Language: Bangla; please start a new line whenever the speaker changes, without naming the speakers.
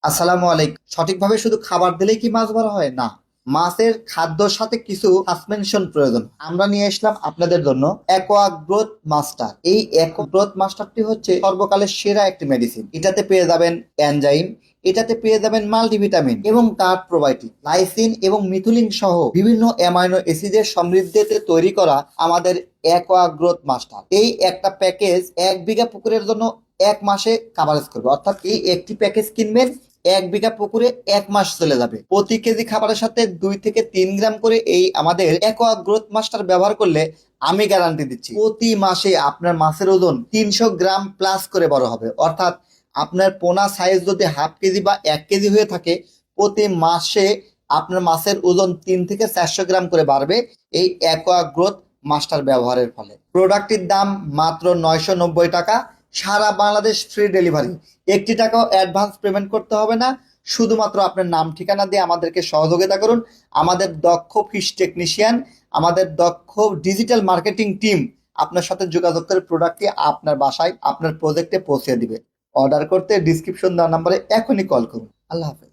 আসসালামু আলাইকুম। সঠিকভাবে শুধু খাবার দিলেই কি মাছ ধরা হয়? না, মাছের খাদ্যর সাথে কিছু সাসপেনশন প্রয়োজন। আমরা নিয়ে আসলাম আপনাদের জন্য অ্যাকোয়া গ্রোথ মাস্টার। এই অ্যাকোয়া গ্রোথ মাস্টারটি হচ্ছে সর্বকালের সেরা একটি মেডিসিন। এটাতে পেয়ে যাবেন এনজাইম, এটাতে পেয়ে যাবেন মাল্টিভিটামিন এবং কার্ব প্রোবায়োটিক, লাইসিন এবং মিথুলিন সহ বিভিন্ন অ্যামাইনো অ্যাসিডের সমৃদ্ধিতে তৈরি করা আমাদের অ্যাকোয়া গ্রোথ মাস্টার। এই একটা প্যাকেজ 1 বিঘা পুকুরের জন্য 1 মাসে কাভারেজ করবে। অর্থাৎ এই একটি প্যাকেজ কিনবেন, 1 বিঘা পুকুরে 1 মাস চলে যাবে। প্রতি কেজি খাবারের সাথে 2 থেকে 3 গ্রাম করে এই আমাদের অ্যাকোয়া গ্রোথ মাস্টার ব্যবহার করলে আমি গ্যারান্টি দিচ্ছি প্রতি মাসে আপনার মাছের ওজন 300 গ্রাম প্লাস করে বড় হবে। অর্থাৎ আপনার পোনা সাইজ যদি হাফ কেজি বা 1 কেজি হয়ে থাকে, প্রতি মাসে আপনার মাছের ওজন 3 থেকে 400 গ্রাম করে বাড়বে এই অ্যাকোয়া গ্রোথ মাস্টার ব্যবহারের ফলে। প্রোডাক্টটির দাম মাত্র 990 টাকা, সারা বাংলাদেশ ফ্রি ডেলিভারি। 1 টাকাও অ্যাডভান্স পেমেন্ট করতে হবে না। শুধুমাত্র আপনার নাম ঠিকানা দিয়ে আমাদেরকে সহযোগিতা করুন। আমাদের দক্ষ ফিশ টেকনিশিয়ান, আমাদের দক্ষ ডিজিটাল মার্কেটিং টিম আপনার সাথে যোগাযোগ করে প্রোডাক্টটি আপনার বাসায় আপনার প্রজেক্টে পৌঁছে দিবে। অর্ডার করতে ডিসক্রিপশন দেওয়া নাম্বারে এখনই কল করুন। আল্লাহ হাফেজ।